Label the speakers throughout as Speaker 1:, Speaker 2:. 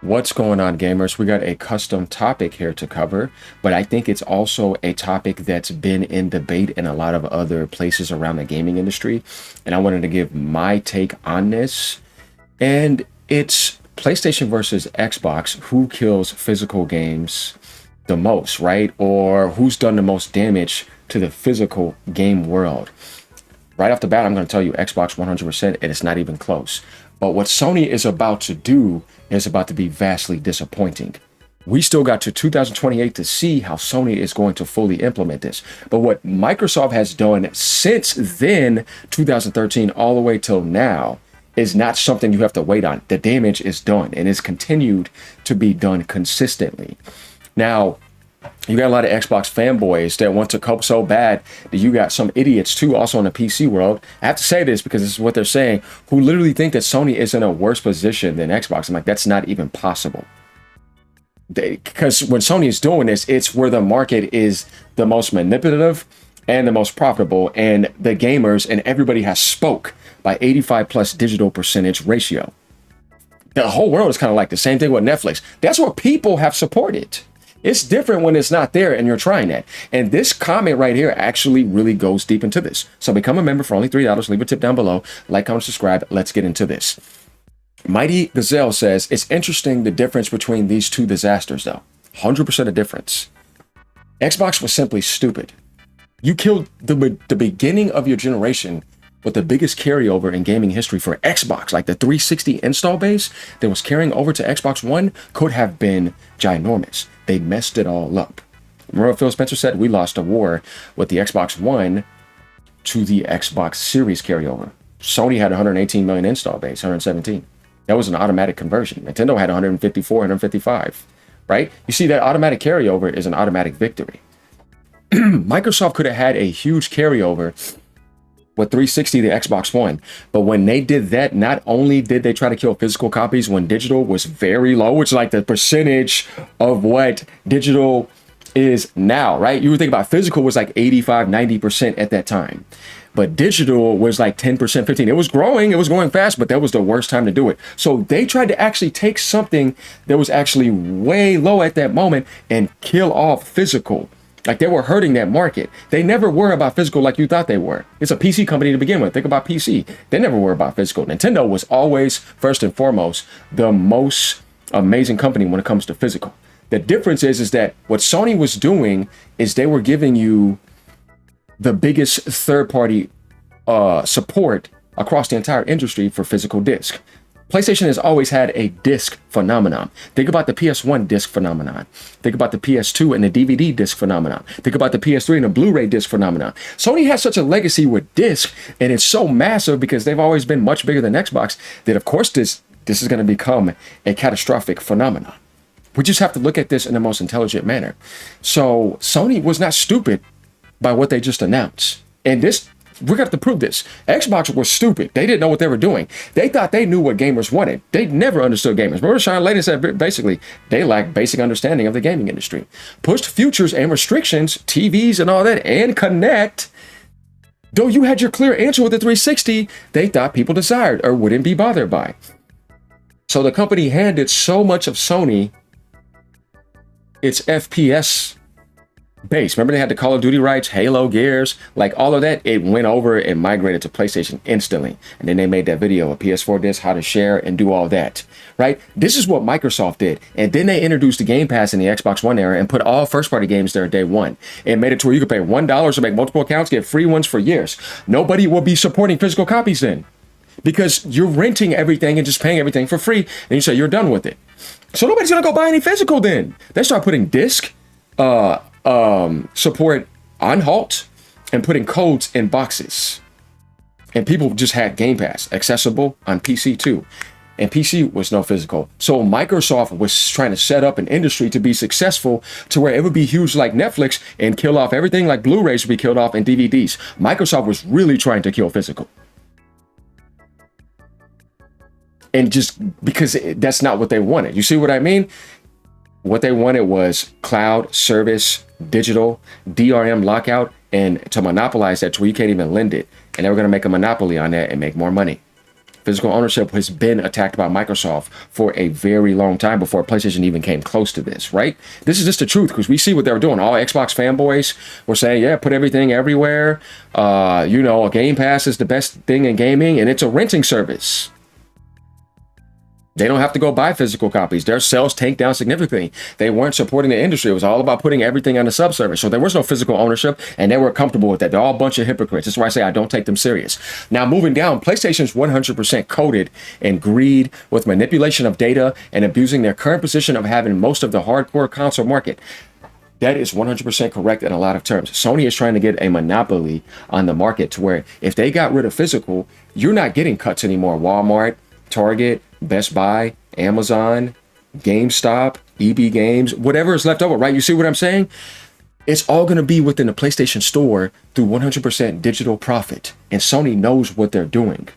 Speaker 1: What's going on, gamers? We got a custom topic here to cover, but I think it's also a topic that's been in debate in a lot of other places around the gaming industry. And I wanted to give my take on this. And it's PlayStation versus Xbox. Who kills physical games the most, right? Or who's done the most damage to the physical game world? Right off the bat, I'm going to tell you Xbox 100%, and it's not even close. But what Sony is about to do is about to be vastly disappointing. We still got to 2028 to see how Sony is going to fully implement this. But what Microsoft has done since then, 2013, all the way till now, is not something you have to wait on. The damage is done and is continued to be done consistently. Now, you got a lot of Xbox fanboys that want to cope so bad that you got some idiots too, also in the PC world. I have to say this because this is what they're saying, who literally think that Sony is in a worse position than Xbox. I'm like, that's not even possible. Because when Sony is doing this, it's where the market is the most manipulative and the most profitable, and the gamers and everybody has spoke by 85+ digital percentage ratio. The whole world is kind of like the same thing with Netflix. That's what people have supported. It's different when it's not there and you're trying that. And this comment right here actually really goes deep into this. So become a member for only $3. Leave a tip down below. Like, comment, subscribe. Let's get into this. Mighty Gazelle says, it's interesting the difference between these two disasters though. 100% of difference. Xbox was simply stupid. You killed the beginning of your generation with the biggest carryover in gaming history for Xbox. Like the 360 install base that was carrying over to Xbox One could have been ginormous. They messed it all up. Remember what Phil Spencer said? We lost a war with the Xbox One to the Xbox Series carryover. Sony had 118 million install base, 117. That was an automatic conversion. Nintendo had 154, 155, right? You see, that automatic carryover is an automatic victory. Microsoft could have had a huge carryover with 360 to Xbox One. But when they did that, not only did they try to kill physical copies when digital was very low, which is like the percentage of what digital is now, right? You would think about physical was like 85, 90% at that time. But digital was like 10%, 15. It was growing, it was going fast, but that was the worst time to do it. So they tried to actually take something that was actually way low at that moment and kill off physical. Like they were hurting that market. They never were about physical like you thought they were. It's a PC company to begin with. Think about PC. They never were about physical. Nintendo was always, first and foremost, the most amazing company when it comes to physical. The difference is that what Sony was doing is they were giving you the biggest third-party support across the entire industry for physical disc. PlayStation has always had a disc phenomenon. Think about the PS1 disc phenomenon. Think about the PS2 and the DVD disc phenomenon. Think about the PS3 and the Blu-ray disc phenomenon. Sony has such a legacy with disc, and it's so massive because they've always been much bigger than Xbox that, of course, this is going to become a catastrophic phenomenon. We just have to look at this in the most intelligent manner. So Sony was not stupid by what they just announced. And this, we're going to have to prove this. Xbox was stupid. They didn't know what they were doing. They thought they knew what gamers wanted. They never understood gamers. Remember, Sean Layden said basically they lacked basic understanding of the gaming industry. Pushed futures and restrictions, TVs and all that, and Connect. Though you had your clear answer with the 360, they thought people desired or wouldn't be bothered by. So the company handed so much of Sony its FPS base. Remember they had the Call of Duty rights, Halo, Gears, like all of that. It went over and migrated to PlayStation instantly. And then they made that video of PS4 disc, how to share and do all that, right? This is what Microsoft did. And then they introduced the Game Pass in the Xbox One era and put all first-party games there day one. It made it to where you could pay $1 to make multiple accounts, get free ones for years. Nobody will be supporting physical copies then, because you're renting everything and just paying everything for free. And you say you're done with it. So nobody's going to go buy any physical then. They start putting disc, support on halt and putting codes in boxes, and people just had Game Pass accessible on PC too, and PC was no physical. So Microsoft was trying to set up an industry to be successful to where it would be huge like Netflix and kill off everything like Blu-rays would be killed off and DVDs. Microsoft was really trying to kill physical, and just because that's not what they wanted. You see what I mean? What they wanted was cloud, service, digital, DRM lockout, and to monopolize that to where you can't even lend it. And they were going to make a monopoly on that and make more money. Physical ownership has been attacked by Microsoft for a very long time before PlayStation even came close to this, right? This is just the truth, because we see what they were doing. All Xbox fanboys were saying, yeah, put everything everywhere. You know, Game Pass is the best thing in gaming, and it's a renting service. They don't have to go buy physical copies. Their sales tanked down significantly. They weren't supporting the industry. It was all about putting everything on the subservice. So there was no physical ownership, and they were comfortable with that. They're all a bunch of hypocrites. That's why I say I don't take them serious. Now, moving down, PlayStation's 100% coded in greed with manipulation of data and abusing their current position of having most of the hardcore console market. That is 100% correct in a lot of terms. Sony is trying to get a monopoly on the market to where if they got rid of physical, you're not getting cuts anymore. Walmart, Target, Best Buy, Amazon, GameStop, EB Games, whatever is left over, right? You see what I'm saying? It's all going to be within the PlayStation Store through 100% digital profit. And Sony knows what they're doing.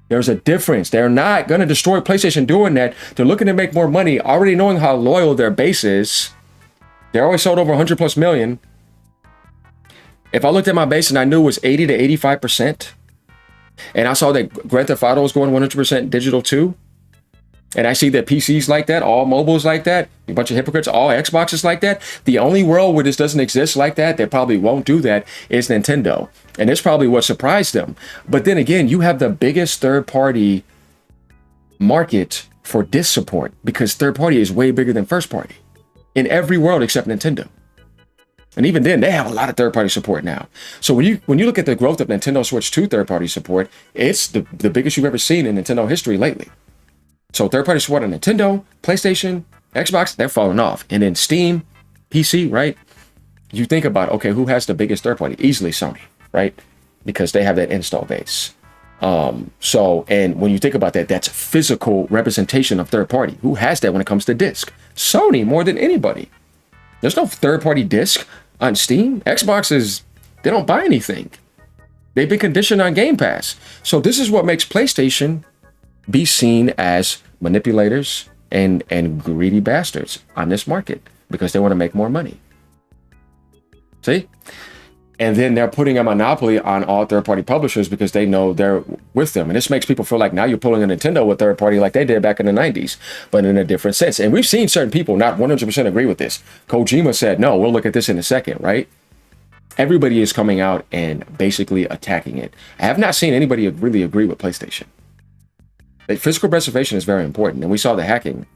Speaker 1: There's a difference. They're not going to destroy PlayStation doing that. They're looking to make more money, already knowing how loyal their base is. They're always sold over 100 plus million. If I looked at my base and I knew it was 80 to 85%, and I saw that Grand Theft Auto is going 100% digital too, and I see that PCs like that, all mobiles like that, a bunch of hypocrites, all Xboxes like that. The only world where this doesn't exist like that, they probably won't do that, is Nintendo. And it's probably what surprised them. But then again, you have the biggest third-party market for disc support, because third-party is way bigger than first-party in every world except Nintendo. And even then, they have a lot of third-party support now. So when you look at the growth of Nintendo Switch 2 third-party support, it's the biggest you've ever seen in Nintendo history lately. So third-party support on Nintendo, PlayStation, Xbox, they're falling off. And then Steam, PC, right? You think about, okay, who has the biggest third-party? Easily Sony, right? Because they have that install base. And when you think about that, that's physical representation of third-party. Who has that when it comes to disc? Sony, more than anybody. There's no third-party disc on Steam. Xbox they don't buy anything. They've been conditioned on Game Pass. So this is what makes PlayStation be seen as manipulators and greedy bastards on this market, because they want to make more money. See? And then they're putting a monopoly on all third-party publishers because they know they're with them. And this makes people feel like now you're pulling a Nintendo with third-party like they did back in the 90s, but in a different sense. And we've seen certain people not 100% agree with this. Kojima said, no, we'll look at this in a second, right? Everybody is coming out and basically attacking it. I have not seen anybody really agree with PlayStation. Physical preservation is very important. And we saw the hacking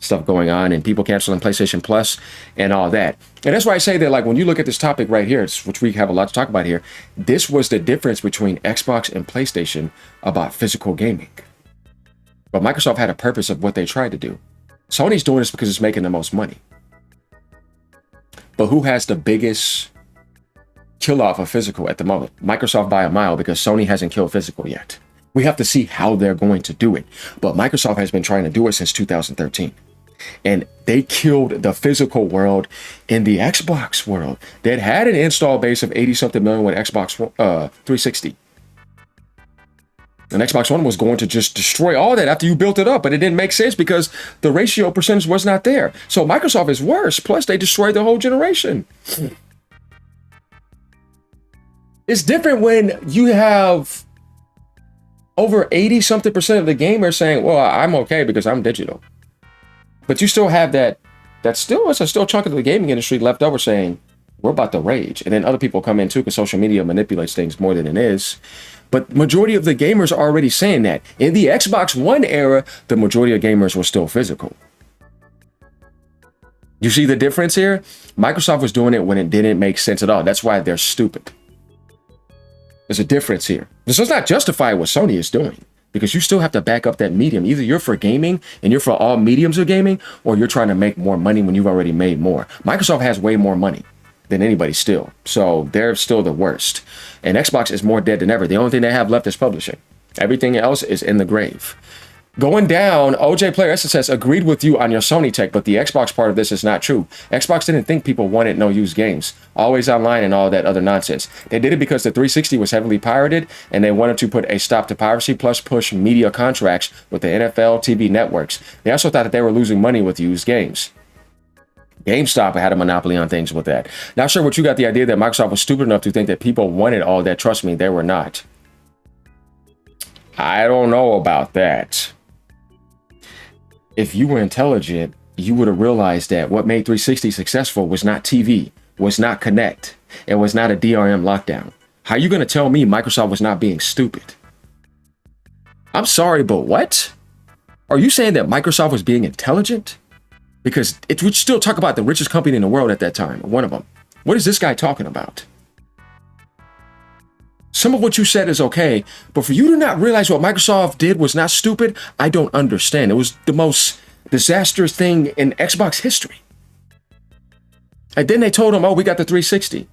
Speaker 1: stuff going on and people canceling PlayStation Plus and all that. And that's why I say that, like, when you look at this topic right here, which we have a lot to talk about here, this was the difference between Xbox and PlayStation about physical gaming. But Microsoft had a purpose of what they tried to do. Sony's doing this because it's making the most money. But who has the biggest kill off of physical at the moment? Microsoft by a mile, because Sony hasn't killed physical yet. We have to see how they're going to do it. But Microsoft has been trying to do it since 2013. And they killed the physical world in the Xbox world that had an install base of 80-something million with Xbox 360. And Xbox One was going to just destroy all that after you built it up, but it didn't make sense because the ratio percentage was not there. So Microsoft is worse. Plus, they destroyed the whole generation. It's different when you have over 80-something% of the gamers saying, well, I'm okay because I'm digital. But you still have it's a still chunk of the gaming industry left over saying, we're about to rage. And then other people come in too, because social media manipulates things more than it is. But majority of the gamers are already saying that. In the Xbox One era, the majority of gamers were still physical. You see the difference here? Microsoft was doing it when it didn't make sense at all. That's why they're stupid. There's a difference here. This does not justify what Sony is doing, because you still have to back up that medium. Either you're for gaming and you're for all mediums of gaming, or you're trying to make more money when you've already made more. Microsoft has way more money than anybody still. So they're still the worst. And Xbox is more dead than ever. The only thing they have left is publishing. Everything else is in the grave. Going down, OJ Player SSS agreed with you on your Sony tech, but the Xbox part of this is not true. Xbox didn't think people wanted no used games, always online and all that other nonsense. They did it because the 360 was heavily pirated, and they wanted to put a stop to piracy plus push media contracts with the NFL TV networks. They also thought that they were losing money with used games. GameStop had a monopoly on things with that. Not sure what you got the idea that Microsoft was stupid enough to think that people wanted all that. Trust me, they were not. I don't know about that. If you were intelligent, you would have realized that what made 360 successful was not TV, was not Connect, and was not a DRM lockdown. How are you going to tell me Microsoft was not being stupid? I'm sorry, but what? Are you saying that Microsoft was being intelligent? Because it would still talk about the richest company in the world at that time, one of them. What is this guy talking about? Some of what you said is okay, but for you to not realize what Microsoft did was not stupid, I don't understand. It was the most disastrous thing in Xbox history. And then they told him, oh, we got the 360.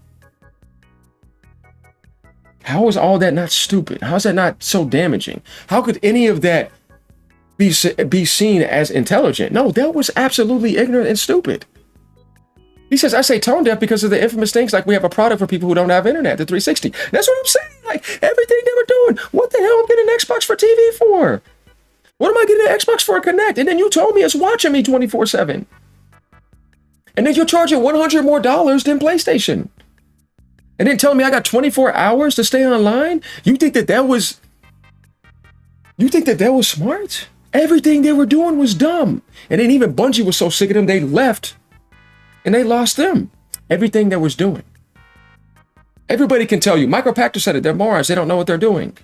Speaker 1: How is all that not stupid? How is that not so damaging? How could any of that be seen as intelligent? No, that was absolutely ignorant and stupid. He says, I say tone deaf because of the infamous things like we have a product for people who don't have internet, the 360. That's what I'm saying. Like everything they were doing. What the hell am I getting an Xbox for TV for? What am I getting an Xbox for a Connect? And then you told me it's watching me 24/7. And then you're charging $100 more than PlayStation. And then telling me I got 24 hours to stay online? You think that was smart? Everything they were doing was dumb. And then even Bungie was so sick of them, they left and they lost them. Everything they was doing. Everybody can tell you, Micropactor said it, they're morons, they don't know what they're doing.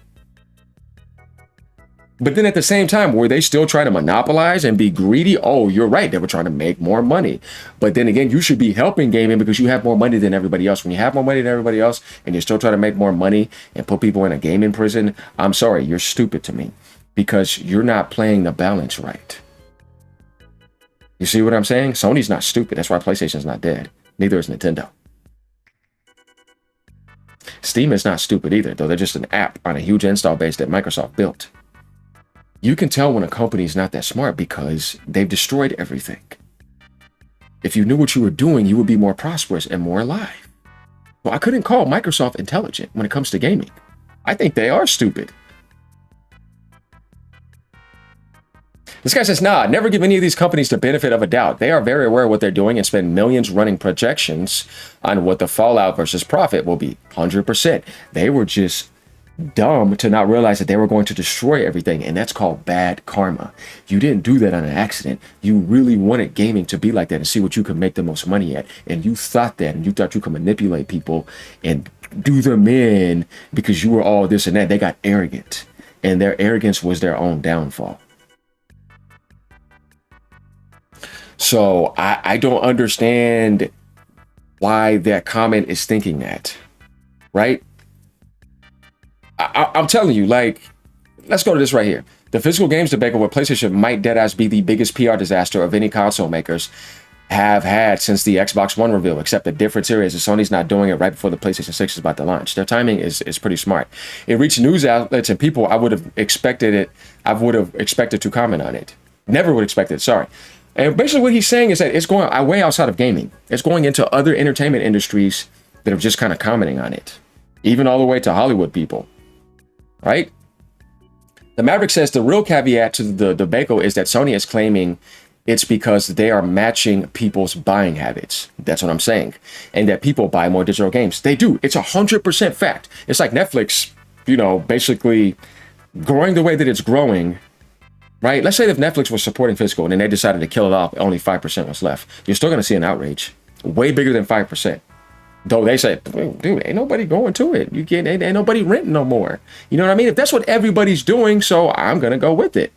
Speaker 1: But then at the same time, were they still trying to monopolize and be greedy? Oh, you're right. They were trying to make more money. But then again, you should be helping gaming because you have more money than everybody else. When you have more money than everybody else and you're still trying to make more money and put people in a gaming prison, I'm sorry, you're stupid to me because you're not playing the balance right. You see what I'm saying? Sony's not stupid. That's why PlayStation's not dead. Neither is Nintendo. Steam is not stupid either, though they're just an app on a huge install base that Microsoft built. You can tell when a company is not that smart because they've destroyed everything. If you knew what you were doing, you would be more prosperous and more alive. Well, I couldn't call Microsoft intelligent when it comes to gaming. I think they are stupid. This guy says, nah, never give any of these companies the benefit of a doubt. They are very aware of what they're doing and spend millions running projections on what the fallout versus profit will be. 100%. They were just dumb to not realize that they were going to destroy everything, and that's called bad karma. You didn't do that on an accident. You really wanted gaming to be like that and see what you could make the most money at, and you thought that, and you thought you could manipulate people and do them in because you were all this and that. They got arrogant, and their arrogance was their own downfall. So I don't understand why that comment is thinking that, right? I'm telling you, like, let's go to this right here. The physical games debacle with PlayStation might deadass be the biggest PR disaster of any console makers have had since the Xbox One reveal, except the difference here is that Sony's not doing it right before the PlayStation 6 is about to launch. Their timing is pretty smart. It reached news outlets and people I would have expected to comment on it. Never would expect it, sorry. And basically what he's saying is that it's going way outside of gaming. It's going into other entertainment industries that are just kind of commenting on it. Even all the way to Hollywood people. Right? The Maverick says the real caveat to the debacle is that Sony is claiming it's because they are matching people's buying habits. That's what I'm saying. And that people buy more digital games. They do. It's 100% fact. It's like Netflix, basically growing the way that it's growing. Right? Let's say if Netflix was supporting physical and then they decided to kill it off, only 5% was left. You're still going to see an outrage. Way bigger than 5%. Though they say, dude, ain't nobody going to it. Ain't nobody renting no more. You know what I mean? If that's what everybody's doing, so I'm going to go with it.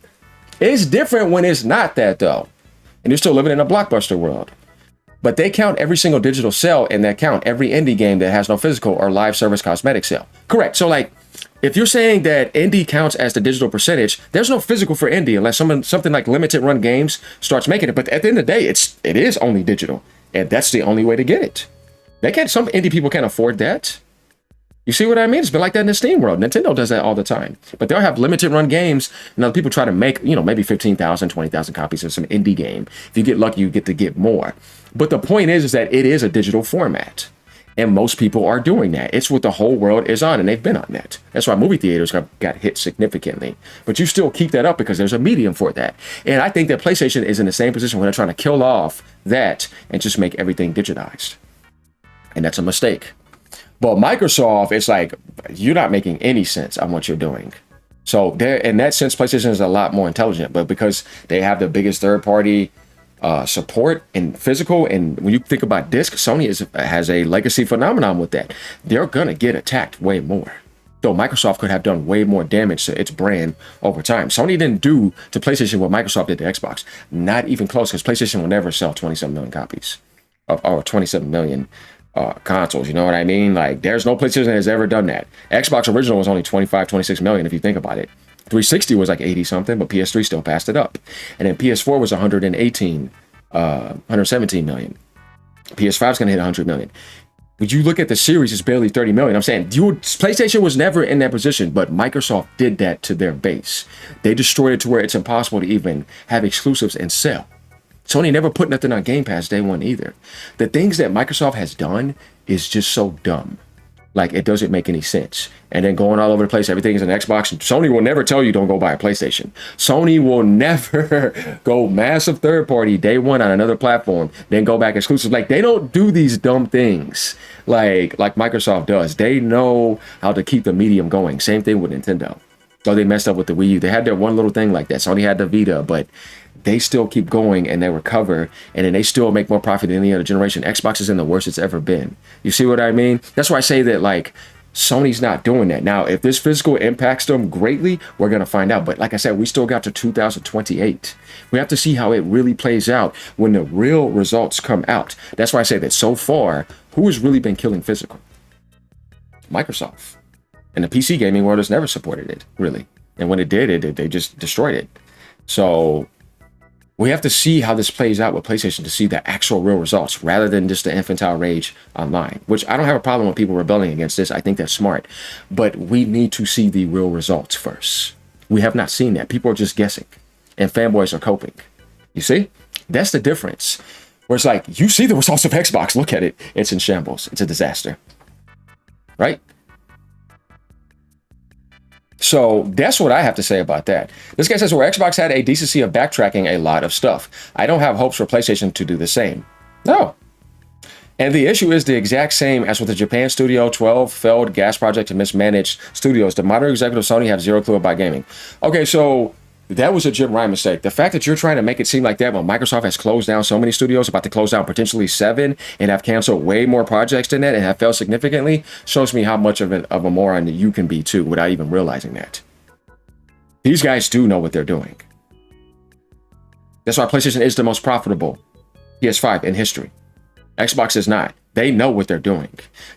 Speaker 1: It's different when it's not that, though. And you're still living in a blockbuster world. But they count every single digital sale and they count every indie game that has no physical or live service cosmetic sale. Correct. So, like, if you're saying that indie counts as the digital percentage, there's no physical for indie unless something like limited run games starts making it. But at the end of the day, it is only digital. And that's the only way to get it. Some indie people can't afford that. You see what I mean? It's been like that in the Steam world. Nintendo does that all the time. But they'll have limited run games, and other people try to make, maybe 15,000, 20,000 copies of some indie game. If you get lucky, you get to get more. But the point is that it is a digital format. And most people are doing that. It's what the whole world is on, and they've been on that. That's why movie theaters got hit significantly. But you still keep that up because there's a medium for that. And I think that PlayStation is in the same position where they're trying to kill off that and just make everything digitized. And that's a mistake. But Microsoft, it's like, you're not making any sense on what you're doing. So there, in that sense, PlayStation is a lot more intelligent, but because they have the biggest third party support and physical, and when you think about disc, Sony has a legacy phenomenon with that. They're gonna get attacked way more. Though Microsoft could have done way more damage to its brand over time. Sony didn't do to PlayStation what Microsoft did to Xbox. Not even close, because PlayStation will never sell 27 million copies or 27 million consoles. You know what I mean? Like, there's no PlayStation that has ever done that. Xbox original was only 25, 26 million if you think about it. 360 was like 80 something, but PS3 still passed it up. And then PS4 was 117 million. PS5 is going to hit 100 million. But you look at the series, it's barely 30 million. I'm saying PlayStation was never in that position, but Microsoft did that to their base. They destroyed it to where it's impossible to even have exclusives and sell. Sony never put nothing on Game Pass day one either. The things that Microsoft has done is just so dumb. Like, it doesn't make any sense. And then going all over the place, everything is an Xbox. Sony will never tell you don't go buy a PlayStation. Sony will never go massive third party day one on another platform, then go back exclusive. Like, they don't do these dumb things like Microsoft does. They know how to keep the medium going. Same thing with Nintendo. So they messed up with the Wii U. They had their one little thing like that. Sony had the Vita, but they still keep going and they recover, and then they still make more profit than any other generation. Xbox is in the worst it's ever been. You see what I mean? That's why I say that, like, Sony's not doing that. Now, if this physical impacts them greatly, we're going to find out. But like I said, we still got to 2028. We have to see how it really plays out when the real results come out. That's why I say that so far, who has really been killing physical? Microsoft. And the PC gaming world has never supported it, really. And when it did, they just destroyed it. So we have to see how this plays out with PlayStation to see the actual real results rather than just the infantile rage online, which I don't have a problem with people rebelling against this. I think that's smart, but we need to see the real results first. We have not seen that. People are just guessing and fanboys are coping. You see, that's the difference. Where it's like, you see the results of Xbox, look at it. It's in shambles. It's a disaster, right? So that's what I have to say about that. This guy says, where Xbox had a decency of backtracking a lot of stuff. I don't have hopes for PlayStation to do the same. No. And the issue is the exact same as with the Japan Studio 12 failed gas project and mismanaged studios. The modern executive Sony have zero clue about gaming. Okay, so that was a Jim Ryan mistake. The fact that you're trying to make it seem like that when Microsoft has closed down so many studios, about to close down potentially 7, and have canceled way more projects than that and have failed significantly, shows me how much of a moron that you can be too without even realizing that. These guys do know what they're doing. That's why PlayStation is the most profitable PS5 in history. Xbox is not. They know what they're doing.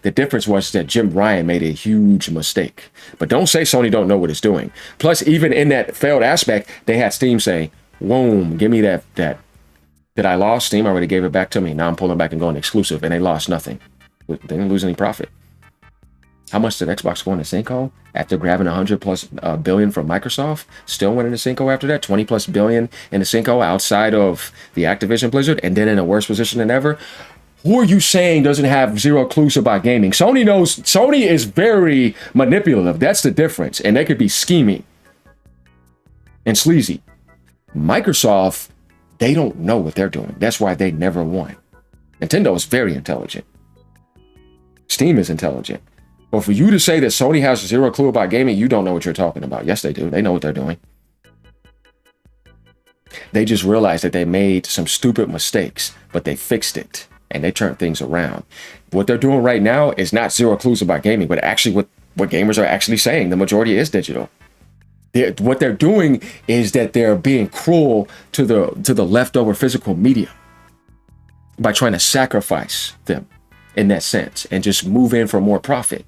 Speaker 1: The difference was that Jim Ryan made a huge mistake. But don't say Sony don't know what it's doing. Plus, even in that failed aspect, they had Steam say, "Whoom, give me that I lost. Steam already gave it back to me. Now I'm pulling back and going exclusive," and they lost nothing. They didn't lose any profit. How much did Xbox go into Cinco after grabbing 100 plus billion from Microsoft? Still went into Cinco after that, 20 plus billion into Cinco outside of the Activision Blizzard, and then in a worse position than ever. Who are you saying doesn't have zero clues about gaming? Sony knows. Sony is very manipulative. That's the difference. And they could be scheming and sleazy. Microsoft, they don't know what they're doing. That's why they never won. Nintendo is very intelligent. Steam is intelligent. But for you to say that Sony has zero clue about gaming, you don't know what you're talking about. Yes, they do. They know what they're doing. They just realized that they made some stupid mistakes, but they fixed it. And they turn things around. What they're doing right now is not zero clues about gaming, but actually what gamers are actually saying. The majority is digital. What they're doing is that they're being cruel to the leftover physical media by trying to sacrifice them in that sense and just move in for more profit.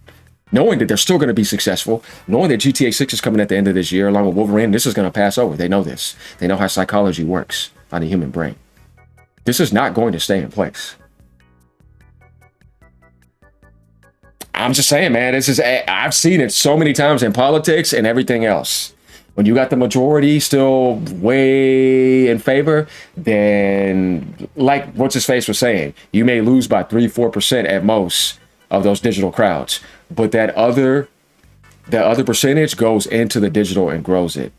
Speaker 1: Knowing that they're still going to be successful, knowing that GTA 6 is coming at the end of this year along with Wolverine, this is going to pass over. They know this. They know how psychology works on the human brain. This is not going to stay in place. I'm just saying, man, I've seen it so many times in politics and everything else. When you got the majority still way in favor, then like what's his face was saying, you may lose by 3-4% at most of those digital crowds. But that other percentage goes into the digital and grows it.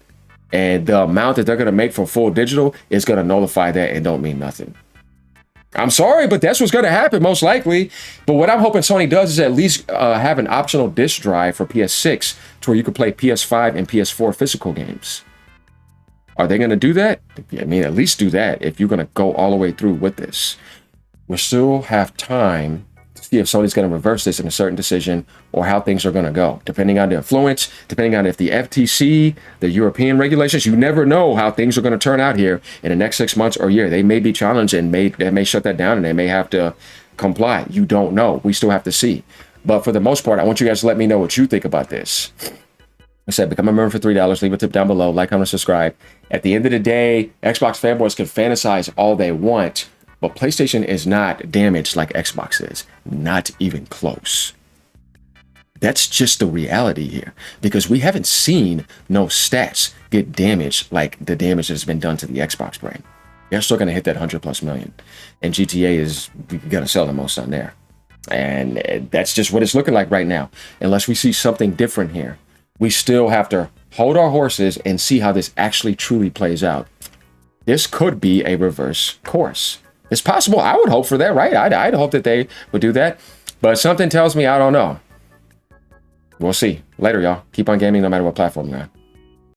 Speaker 1: And the amount that they're going to make from full digital is going to nullify that and don't mean nothing. I'm sorry, but that's what's going to happen most likely. But what I'm hoping Sony does is at least have an optional disc drive for PS6 to where you can play PS5 and PS4 physical games. Are they going to do that? I mean, at least do that if you're going to go all the way through with this. We still have time to see if Sony's going to reverse this in a certain decision or how things are going to go, depending on the influence, depending on if the FTC, the European regulations, you never know how things are going to turn out here in the next 6 months or year. They may be challenged and they may shut that down and they may have to comply. You don't know. We still have to see. But for the most part, I want you guys to let me know what you think about this. I said, become a member for $3. Leave a tip down below. Like, comment, subscribe. At the end of the day, Xbox fanboys can fantasize all they want, but PlayStation is not damaged like Xbox is. Not even close. That's just the reality here, because we haven't seen no stats get damaged like the damage that's been done to the Xbox brand. They're still going to hit that 100+ million. And GTA is going to sell the most on there. And that's just what it's looking like right now. Unless we see something different here, we still have to hold our horses and see how this actually truly plays out. This could be a reverse course. It's possible. I would hope for that, right? I'd hope that they would do that. But something tells me I don't know. We'll see. Later, y'all. Keep on gaming no matter what platform you're on.